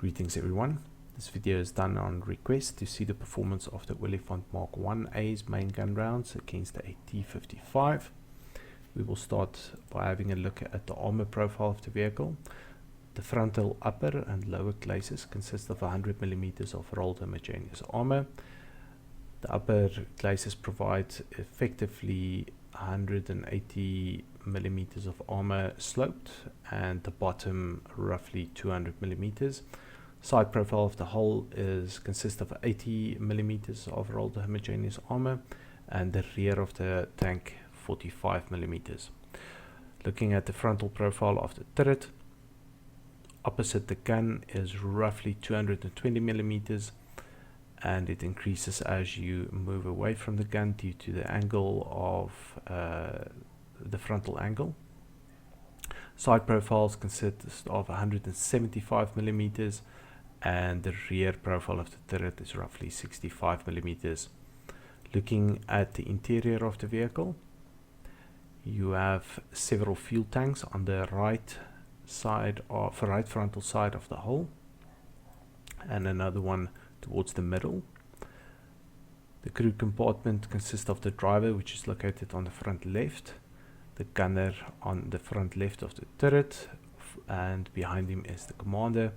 Greetings everyone. This video is done on request to see the performance of the Olifant Mk1A's main gun rounds against a T-55. We will start by having a look at the armor profile of the vehicle. The frontal upper and lower glacis consist of 100mm of rolled homogeneous armor. The upper glacis provides effectively 180mm of armor sloped, and the bottom roughly 200mm. Side profile of the hull consists of 80mm of rolled homogeneous armor, and the rear of the tank 45mm. Looking at the frontal profile of the turret, opposite the gun is roughly 220mm, and it increases as you move away from the gun due to the angle of the frontal angle. Side profiles consist of 175mm, and the rear profile of the turret is roughly 65mm. Looking at the interior of the vehicle, you have several fuel tanks on the right frontal side of the hull, and another one towards the middle. The crew compartment consists of the driver, which is located on the front left, the gunner on the front left of the turret, and behind him is the commander,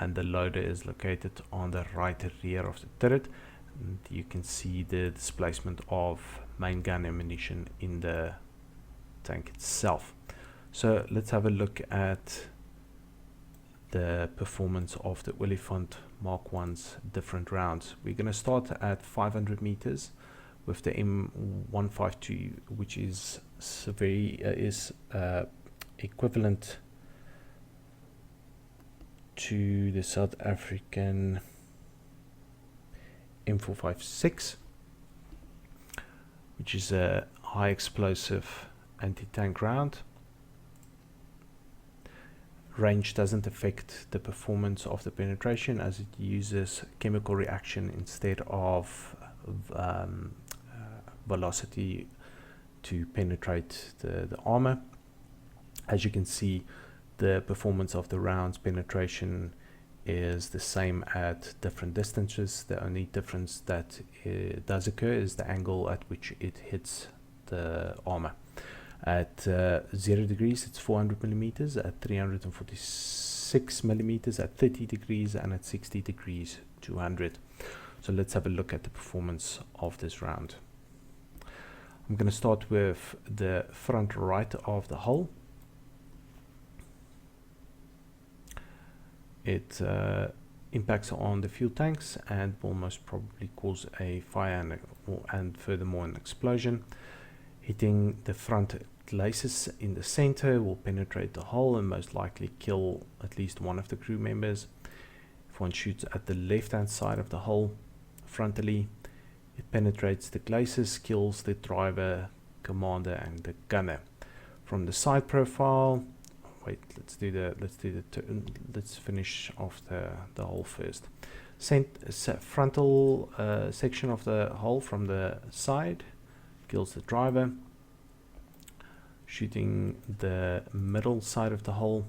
and the loader is located on the right rear of the turret. And you can see the displacement of main gun ammunition in the tank itself. So let's have a look at the performance of the Olifant Mk1's different rounds. We're going to start at 500 meters with the M152, which is equivalent to the South African M456, which is a high explosive anti-tank round. Range doesn't affect the performance of the penetration, as it uses chemical reaction instead of velocity to penetrate the armor. As you can see, the performance of the round's penetration is the same at different distances. The only difference that does occur is the angle at which it hits the armor. At 0 degrees it's 400mm, at 346mm, at 30 degrees, and at 60 degrees 200. So let's have a look at the performance of this round. I'm going to start with the front right of the hull. It impacts on the fuel tanks and will most probably cause a fire and furthermore an explosion. Hitting the front glacis in the center will penetrate the hull and most likely kill at least one of the crew members. If one shoots at the left hand side of the hull frontally, it penetrates the glacis, kills the driver, commander, and the gunner. From the side profile, let's finish off the hull first. Frontal section of the hull from the side kills the driver. Shooting the middle side of the hull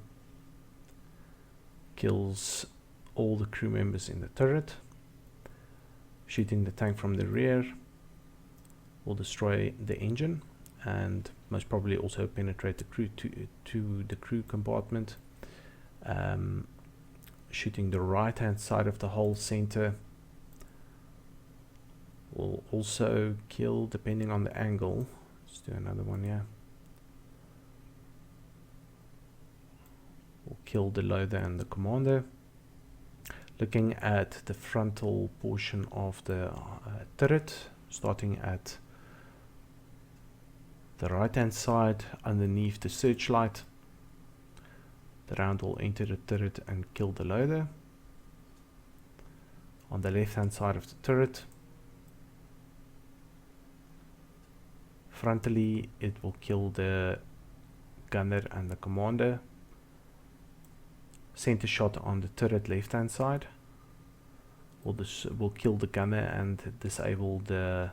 kills all the crew members in the turret. Shooting the tank from the rear will destroy the engine and most probably also penetrate the crew to the crew compartment. Shooting the right hand side of the hull center will also kill, depending on the angle. Let's do another one here. Will kill the loader and the commander. Looking at the frontal portion of the turret, starting at the right hand side underneath the searchlight, the round will enter the turret and kill the loader. On the left hand side of the turret, frontally it will kill the gunner and the commander. Center shot on the turret left hand side will kill the gunner and disable the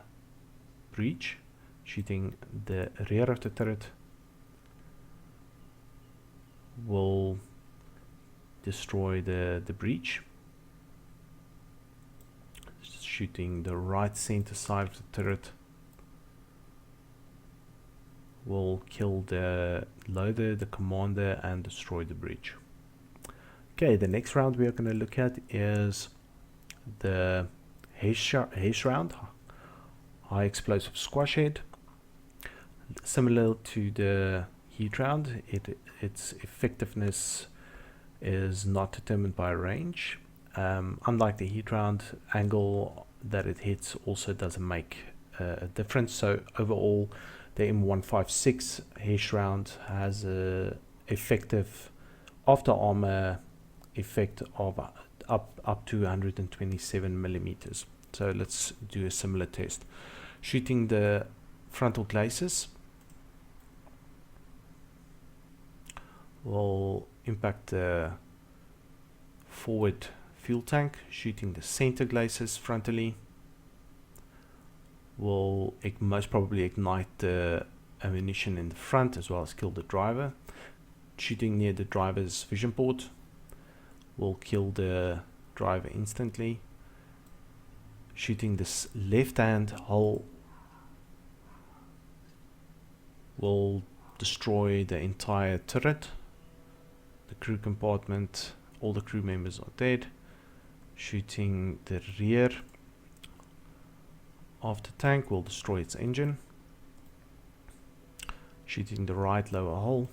breach. Shooting the rear of the turret will destroy the breach. Just shooting the right center side of the turret will kill the loader, the commander, and destroy the breach. Okay, the next round we are going to look at is the haste round, high explosive squash head. Similar to the heat round, its effectiveness is not determined by range. Unlike the heat round, angle that it hits also doesn't make a difference. So overall, the M156 haste round has a effective after armor effect of up to 127 millimeters. So let's do a similar test. Shooting the frontal glacis will impact the forward fuel tank. Shooting the center glacis frontally will most probably ignite the ammunition in the front as well as kill the driver. Shooting near the driver's vision port will kill the driver instantly. Shooting this left hand hull will destroy the entire turret, the crew compartment, all the crew members are dead. Shooting the rear of the tank will destroy its engine. Shooting the right lower hull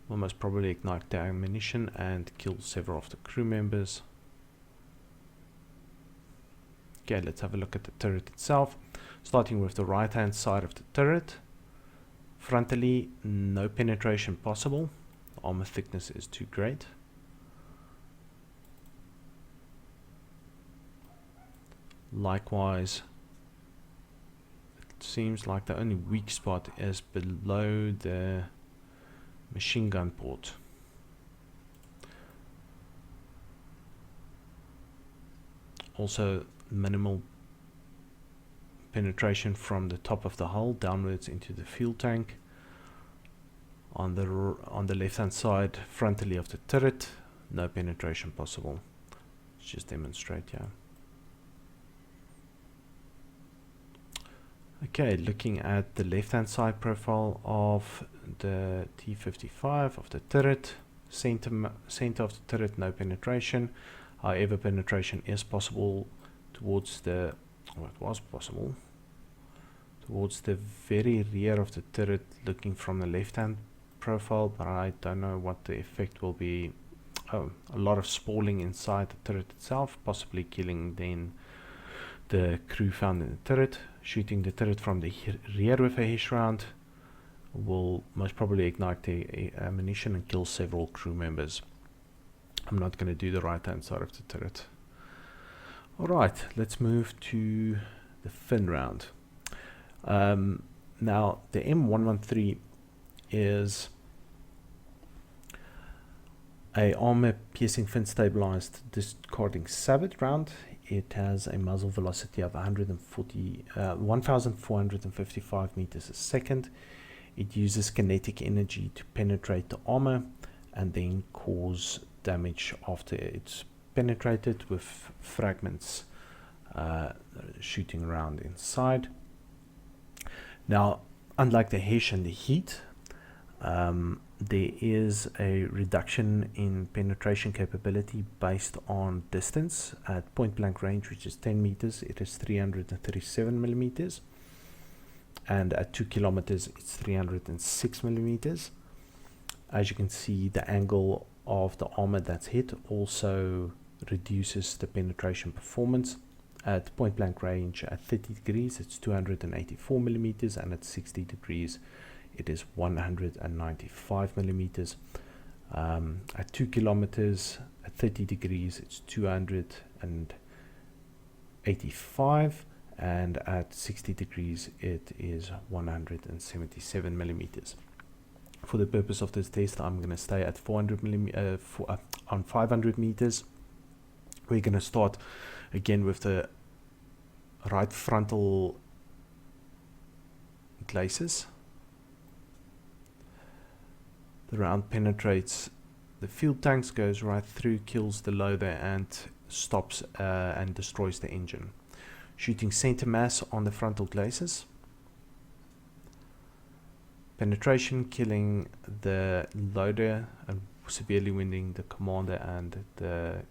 will most probably ignite the ammunition and kill several of the crew members. Okay, let's have a look at the turret itself. Starting with the right hand side of the turret. Frontally, no penetration possible. The armor thickness is too great. Likewise, it seems like the only weak spot is below the machine gun port. Also, minimal penetration from the top of the hull downwards into the fuel tank. On the left hand side frontally of the turret, no penetration possible. Let's just demonstrate here. Okay, looking at the left hand side profile of the T-55 of the turret, center of the turret, no penetration. However, penetration is possible towards the, or it was possible, towards the very rear of the turret looking from the left hand profile, but I don't know what the effect will be. Oh, a lot of spalling inside the turret itself, possibly killing then the crew found in the turret. Shooting the turret from the rear with a haste round will most probably ignite the ammunition and kill several crew members. I'm not going to do the right hand side of the turret. Alright, let's move to the fin round. Now the M113 is a armor piercing fin stabilized discarding sabot round. It has a muzzle velocity of 1,455 meters a second. It uses kinetic energy to penetrate the armor and then cause damage after it's penetrated, with fragments shooting around inside. Now, unlike the haste and the heat, there is a reduction in penetration capability based on distance. At point blank range, which is 10 meters, it is 337 millimeters, and at 2 kilometers it's 306 millimeters. As you can see, the angle of the armor that's hit also reduces the penetration performance. At point blank range at 30 degrees it's 284 millimeters, and at 60 degrees it is 195 millimeters. At 2 kilometers at 30 degrees it's 285, and at 60 degrees it is 177 millimeters. For the purpose of this test, I'm going to stay at 400 on 500 meters. We're going to start again with the right frontal glacis. The round penetrates the fuel tanks, goes right through, kills the loader, and stops and destroys the engine. Shooting center mass on the frontal glacis. Penetration, killing the loader and severely wounding the commander and the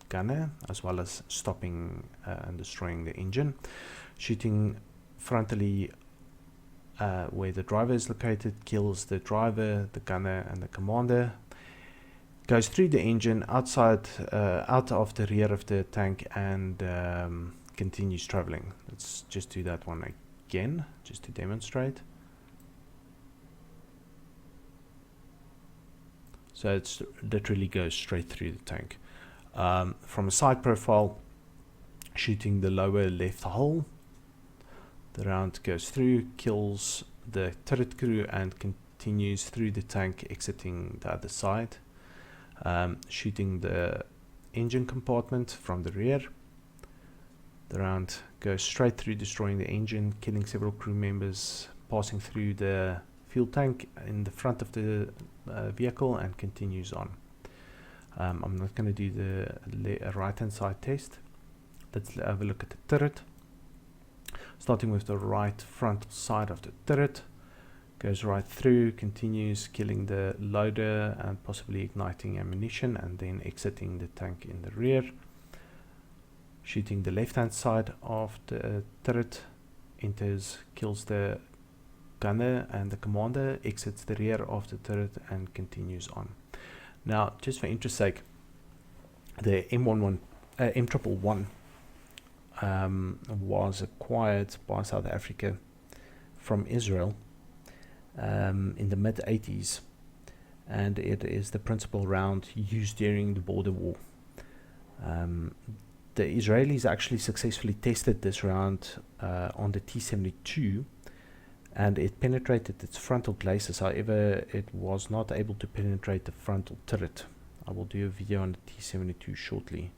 gunner, as well as stopping and destroying the engine. Shooting frontally where the driver is located, kills the driver, the gunner, and the commander. Goes through the engine, out of the rear of the tank, and continues traveling. Let's just do that one again, just to demonstrate. So it's literally goes straight through the tank. From a side profile, shooting the lower left hull. The round goes through, kills the turret crew, and continues through the tank, exiting the other side. Shooting the engine compartment from the rear. The round goes straight through, destroying the engine, killing several crew members, passing through the fuel tank in the front of the vehicle, and continues on. I'm not going to do the right hand side test. Let's have a look at the turret. Starting with the right front side of the turret, goes right through, continues killing the loader and possibly igniting ammunition, and then exiting the tank in the rear. Shooting the left hand side of the turret, enters, kills the gunner and the commander, exits the rear of the turret, and continues on. Now, just for interest's sake, the M1A was acquired by South Africa from Israel in the mid-80s, and it is the principal round used during the border war. The Israelis actually successfully tested this round on the T-72, and it penetrated its frontal glacis. However, it was not able to penetrate the frontal turret. I will do a video on the T-72 shortly.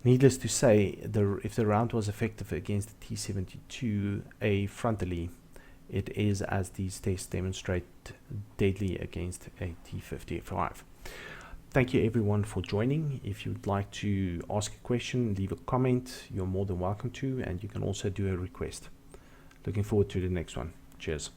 Needless to say, if the round was effective against the T-72A frontally, it is, as these tests demonstrate, deadly against a T-55. Thank you everyone for joining. If you'd like to ask a question, leave a comment, you're more than welcome to, and you can also do a request. Looking forward to the next one. Cheers.